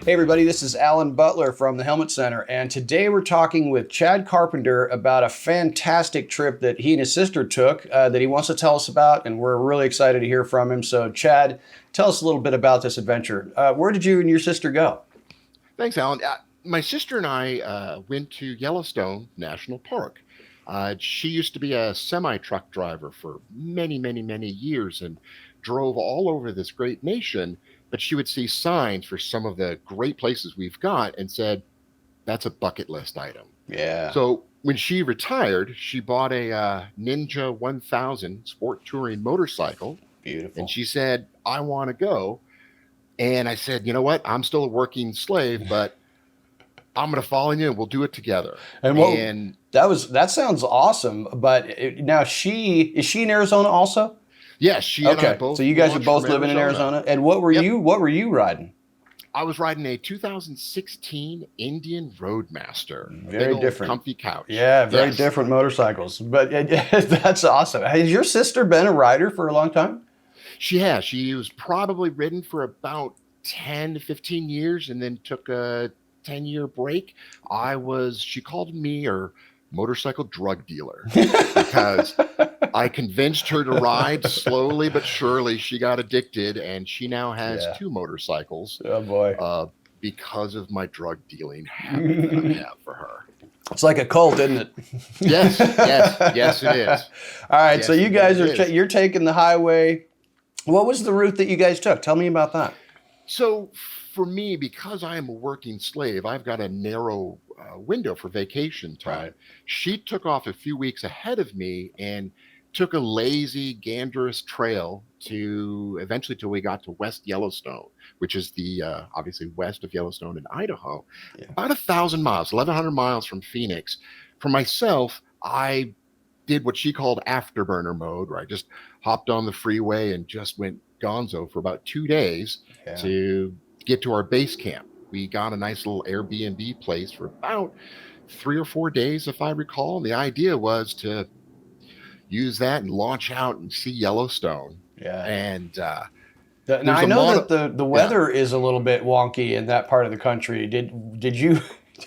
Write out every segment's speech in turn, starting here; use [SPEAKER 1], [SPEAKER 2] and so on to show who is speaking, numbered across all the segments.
[SPEAKER 1] Hey everybody, this is Alan Butler from the Helmet Center, and today we're talking with Chad Carpenter about a fantastic trip that he and his sister took that he wants to tell us about, and we're really excited to hear from him. So Chad, tell us a little bit about this adventure. Where did you and your sister go?
[SPEAKER 2] Thanks, Alan. My sister and I went to Yellowstone National Park. She used to be a semi truck driver for many, many, many years and drove all over this great nation. But she would see signs for some of the great places we've got and said, that's a bucket list item.
[SPEAKER 1] Yeah,
[SPEAKER 2] So when she retired, she bought a Ninja 1000 sport touring motorcycle. And
[SPEAKER 1] beautiful.
[SPEAKER 2] she said, I want to go. And I said, you know what? I'm still a working slave, but I'm going to follow you and we'll do it together.
[SPEAKER 1] And what
[SPEAKER 2] And
[SPEAKER 1] that sounds awesome. But now she in Arizona also?
[SPEAKER 2] yes, she and I
[SPEAKER 1] Okay, so
[SPEAKER 2] both
[SPEAKER 1] you guys are
[SPEAKER 2] launched from
[SPEAKER 1] both living in
[SPEAKER 2] Arizona.
[SPEAKER 1] Arizona. And what were
[SPEAKER 2] Yep.
[SPEAKER 1] you riding?
[SPEAKER 2] I was riding a 2016 Indian Roadmaster, a big
[SPEAKER 1] Very
[SPEAKER 2] old
[SPEAKER 1] different.
[SPEAKER 2] comfy couch.
[SPEAKER 1] Yeah, very
[SPEAKER 2] Yes.
[SPEAKER 1] different motorcycles. But that's awesome. Has your sister been a rider for a long time?
[SPEAKER 2] She has. She was probably ridden for about 10 to 15 years and then took a 10-year break. She called me her motorcycle drug dealer because I convinced her to ride slowly but surely. She got addicted, and she now has
[SPEAKER 1] Yeah.
[SPEAKER 2] two motorcycles
[SPEAKER 1] Oh boy.
[SPEAKER 2] uh, because of my drug dealing habit that I have for her.
[SPEAKER 1] It's like a cult, isn't it?
[SPEAKER 2] Yes, yes, yes, it is.
[SPEAKER 1] All right, so
[SPEAKER 2] Yes,
[SPEAKER 1] you
[SPEAKER 2] indeed
[SPEAKER 1] guys
[SPEAKER 2] it is.
[SPEAKER 1] you're taking the highway. What was the route that you guys took? Tell me about that.
[SPEAKER 2] So for me, because I am a working slave, I've got a narrow window for vacation time.
[SPEAKER 1] Right.
[SPEAKER 2] She took off a few weeks ahead of me and took a lazy, ganderous trail to eventually till we got to West Yellowstone, which is the obviously west of Yellowstone in Idaho,
[SPEAKER 1] Yeah.
[SPEAKER 2] about 1,000 miles, 1,100 miles from Phoenix. For myself, I did what she called afterburner mode, where I just hopped on the freeway and just went gonzo for about 2 days
[SPEAKER 1] Yeah.
[SPEAKER 2] to get to our base camp. We got a nice little Airbnb place for about 3 or 4 days, if I recall. And the idea was to use that and launch out and see Yellowstone.
[SPEAKER 1] Yeah.
[SPEAKER 2] And
[SPEAKER 1] Now
[SPEAKER 2] there's
[SPEAKER 1] I
[SPEAKER 2] a
[SPEAKER 1] know
[SPEAKER 2] mono,
[SPEAKER 1] that the
[SPEAKER 2] yeah.
[SPEAKER 1] weather is a little bit wonky in that part of the country. Did you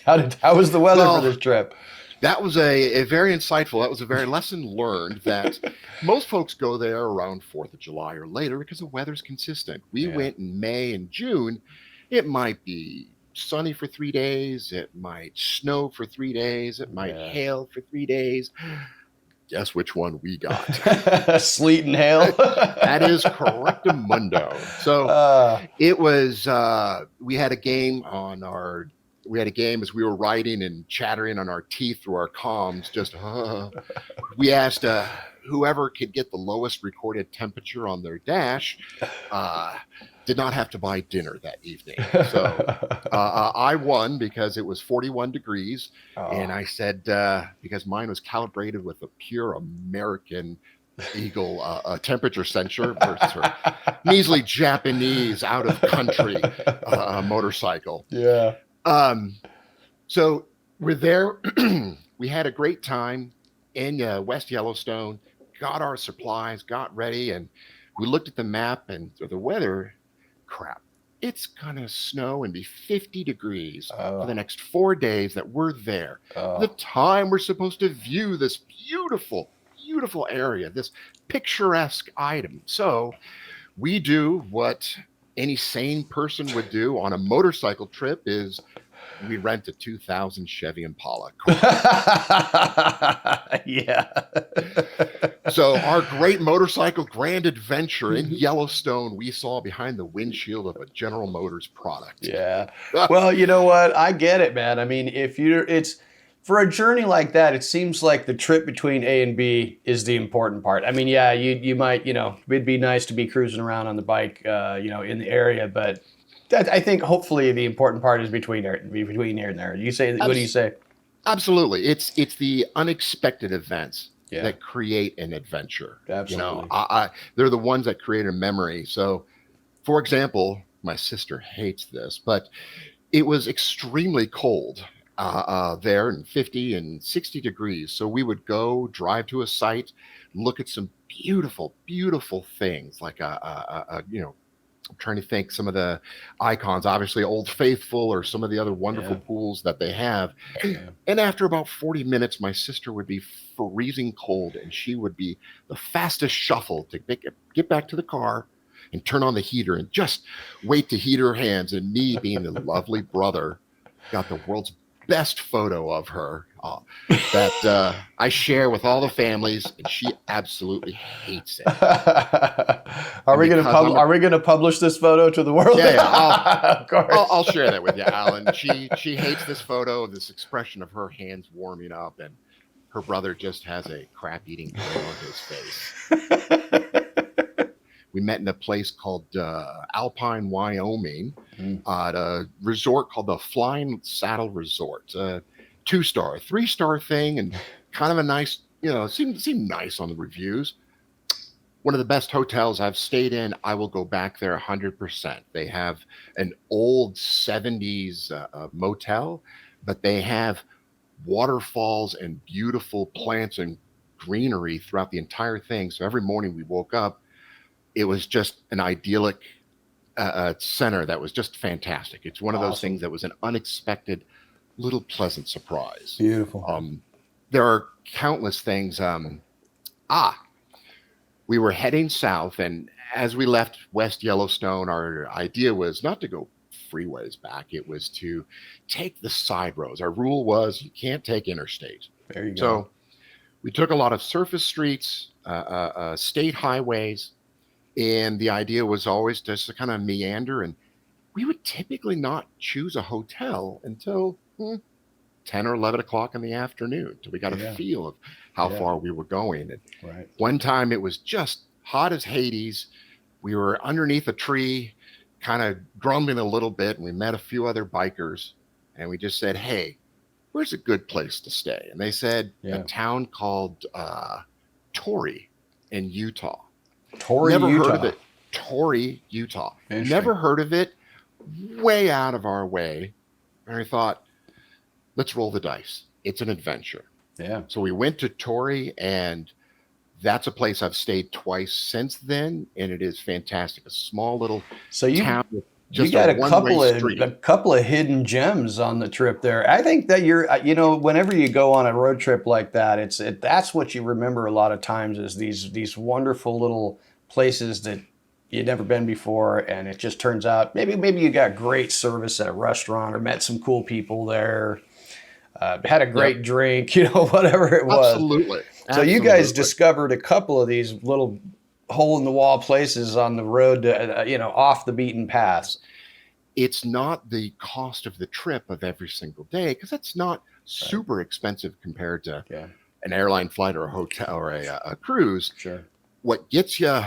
[SPEAKER 1] how was the weather for
[SPEAKER 2] Well,
[SPEAKER 1] this trip?
[SPEAKER 2] that was a very insightful. That was a very lesson learned that most folks go there around 4th of July or later because the weather's consistent. We
[SPEAKER 1] Yeah.
[SPEAKER 2] went in May and June. It might be sunny for 3 days. It might snow for 3 days. It might
[SPEAKER 1] Yeah.
[SPEAKER 2] hail for 3 days. Guess which one we got?
[SPEAKER 1] Sleet and hail.
[SPEAKER 2] That is correctamundo. So
[SPEAKER 1] uh,
[SPEAKER 2] it was. We had a game as we were riding and chattering on our teeth through our comms. Just we asked whoever could get the lowest recorded temperature on their dash uh, did not have to buy dinner that evening. So I won because it was 41 degrees, and
[SPEAKER 1] oh.
[SPEAKER 2] I said because mine was calibrated with a pure American Eagle temperature sensor versus her measly Japanese out of country motorcycle.
[SPEAKER 1] Yeah.
[SPEAKER 2] Um, so we're there. We had a great time in West Yellowstone, got our supplies, got ready, and we looked at the map and the weather. Crap. It's going to snow and be 50 degrees for the
[SPEAKER 1] Oh.
[SPEAKER 2] next 4 days that we're there. The
[SPEAKER 1] Oh.
[SPEAKER 2] time we're supposed to view this beautiful, beautiful area, this picturesque item. So we do what any sane person would do on a motorcycle trip is we rent a 2000 Chevy Impala.
[SPEAKER 1] Yeah.
[SPEAKER 2] So our great motorcycle grand adventure in Yellowstone, we saw behind the windshield of a General Motors product.
[SPEAKER 1] Yeah. Well, you know what? I get it, man. I mean, it's for a journey like that, it seems like the trip between A and B is the important part. I mean, yeah, you might, it'd be nice to be cruising around on the bike, in the area, but I think hopefully the important part is between here and there. You say, what do you
[SPEAKER 2] Abs-
[SPEAKER 1] say?
[SPEAKER 2] Absolutely. It's the unexpected events
[SPEAKER 1] Yeah,
[SPEAKER 2] that create an adventure.
[SPEAKER 1] absolutely.
[SPEAKER 2] They're the ones that create a memory. So, for example, my sister hates this, but it was extremely cold there in 50 and 60 degrees. So we would go drive to a site, look at some beautiful, beautiful things like I'm trying to think some of the icons, obviously Old Faithful or some of the other wonderful
[SPEAKER 1] Yeah.
[SPEAKER 2] pools that they have.
[SPEAKER 1] Yeah.
[SPEAKER 2] And after about 40 minutes, my sister would be freezing cold and she would be the fastest shuffle to get back to the car and turn on the heater and just wait to heat her hands. And me, being the lovely brother, got the world's best photo of her that I share with all the families, and she absolutely hates it.
[SPEAKER 1] Are
[SPEAKER 2] And
[SPEAKER 1] we gonna
[SPEAKER 2] because I'm a
[SPEAKER 1] are we gonna publish this photo to the world?
[SPEAKER 2] yeah, yeah,
[SPEAKER 1] Of
[SPEAKER 2] I'll
[SPEAKER 1] course.
[SPEAKER 2] share that with you, Alan. She hates this photo, this expression of her hands warming up, and her brother just has a crap eating grin on his face. We met in a place called Alpine, Wyoming,
[SPEAKER 1] Mm,
[SPEAKER 2] at a resort called the Flying Saddle Resort. 2-star, 3-star thing, and kind of a nice, seemed nice on the reviews. One of the best hotels I've stayed in. I will go back there 100%. They have an old 70s motel, but they have waterfalls and beautiful plants and greenery throughout the entire thing. So every morning we woke up, it was just an idyllic center that was just fantastic. It's one of those things
[SPEAKER 1] awesome.
[SPEAKER 2] that was an unexpected little pleasant surprise.
[SPEAKER 1] Beautiful.
[SPEAKER 2] Um, there are countless things. Ah, we were heading south, and as we left West Yellowstone, our idea was not to go freeways back. It was to take the side roads. Our rule was you can't take interstate.
[SPEAKER 1] There you go.
[SPEAKER 2] So we took a lot of surface streets, state highways, and the idea was always just to kind of meander. And we would typically not choose a hotel until 10 or 11 o'clock in the afternoon till we got a
[SPEAKER 1] Yeah.
[SPEAKER 2] feel of how
[SPEAKER 1] Yeah.
[SPEAKER 2] far we were going. And
[SPEAKER 1] Right.
[SPEAKER 2] one time it was just hot as Hades. We were underneath a tree, kind of grumbling a little bit, and we met a few other bikers. And we just said, "Hey, where's a good place to stay?" And they said a
[SPEAKER 1] Yeah.
[SPEAKER 2] town called Torrey in Utah.
[SPEAKER 1] Torrey,
[SPEAKER 2] Never heard of
[SPEAKER 1] Utah.
[SPEAKER 2] it. Torrey, Utah.
[SPEAKER 1] Interesting.
[SPEAKER 2] Never heard of it. Way out of our way. And I thought, let's roll the dice. It's an adventure.
[SPEAKER 1] Yeah.
[SPEAKER 2] So we went to Torrey, and that's a place I've stayed twice since then, and it is fantastic. A small little
[SPEAKER 1] So
[SPEAKER 2] town with
[SPEAKER 1] you
[SPEAKER 2] just a
[SPEAKER 1] got
[SPEAKER 2] one-way street.
[SPEAKER 1] a couple of hidden gems on the trip there. I think that whenever you go on a road trip like that, that's what you remember a lot of times is these wonderful little places that you'd never been before, and it just turns out maybe you got great service at a restaurant or met some cool people there, had a
[SPEAKER 2] Yep,
[SPEAKER 1] great drink, whatever it was.
[SPEAKER 2] absolutely,
[SPEAKER 1] So you guys
[SPEAKER 2] absolutely.
[SPEAKER 1] discovered a couple of these little hole in the wall places on the road to, off the beaten paths.
[SPEAKER 2] It's not the cost of the trip of every single day because it's not
[SPEAKER 1] Right.
[SPEAKER 2] super expensive compared to
[SPEAKER 1] Yeah,
[SPEAKER 2] an airline flight or a hotel or a cruise.
[SPEAKER 1] sure.
[SPEAKER 2] What gets you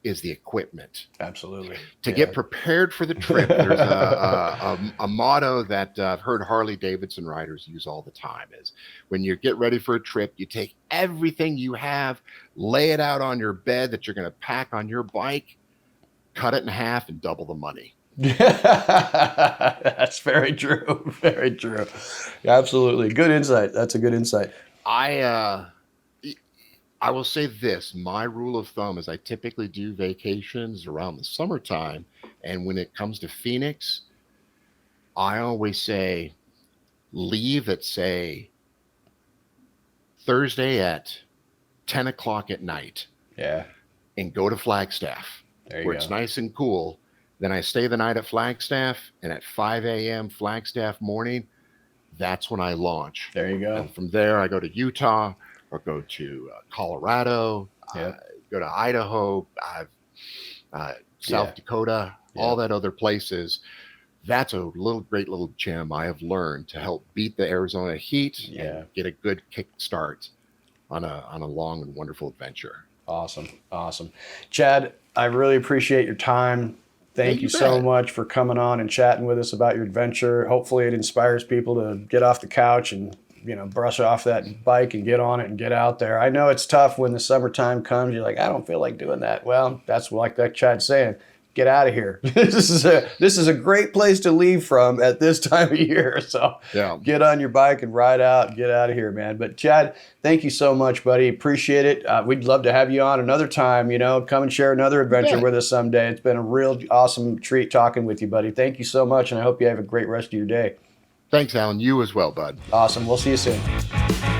[SPEAKER 2] is the equipment.
[SPEAKER 1] Absolutely.
[SPEAKER 2] To
[SPEAKER 1] Yeah.
[SPEAKER 2] get prepared for the trip, there's a motto that I've heard Harley Davidson riders use all the time is when you get ready for a trip, you take everything you have, lay it out on your bed that you're going to pack on your bike, cut it in half, and double the money.
[SPEAKER 1] That's very true. Very true. Absolutely. Good insight. That's a good insight.
[SPEAKER 2] I I will say this, my rule of thumb is I typically do vacations around the summertime, and when it comes to Phoenix, I always say leave at say Thursday at 10 o'clock at night
[SPEAKER 1] Yeah.
[SPEAKER 2] and go to Flagstaff
[SPEAKER 1] There you
[SPEAKER 2] where it's
[SPEAKER 1] go.
[SPEAKER 2] nice and cool. Then I stay the night at Flagstaff, and at 5 a.m. Flagstaff morning, that's when I launch.
[SPEAKER 1] There you go.
[SPEAKER 2] And from there, I go to Utah or go to Colorado,
[SPEAKER 1] Yep.
[SPEAKER 2] go to Idaho, South
[SPEAKER 1] Yeah.
[SPEAKER 2] Dakota, all
[SPEAKER 1] Yep.
[SPEAKER 2] that other places. That's a great little gem I have learned to help beat the Arizona heat
[SPEAKER 1] Yeah.
[SPEAKER 2] and get a good kick start on a long and wonderful adventure.
[SPEAKER 1] Awesome. Awesome. Chad, I really appreciate your time.
[SPEAKER 2] Yeah,
[SPEAKER 1] Thank you
[SPEAKER 2] you
[SPEAKER 1] so
[SPEAKER 2] bet.
[SPEAKER 1] much for coming on and chatting with us about your adventure. Hopefully it inspires people to get off the couch and, brush off that bike and get on it and get out there. I know it's tough when the summertime comes. You're like, I don't feel like doing that. Well, that's like that Chad's saying. get out of here. This is a great place to leave from at this time of year. So
[SPEAKER 2] Yeah.
[SPEAKER 1] get on your bike and ride out and get out of here, man. But Chad, thank you so much, buddy. Appreciate it. We'd love to have you on another time. Come and share another adventure
[SPEAKER 2] bet.
[SPEAKER 1] with us someday. It's been a real awesome treat talking with you, buddy. Thank you so much, and I hope you have a great rest of your day.
[SPEAKER 2] Thanks, Alan. You as well, bud.
[SPEAKER 1] Awesome. We'll see you soon.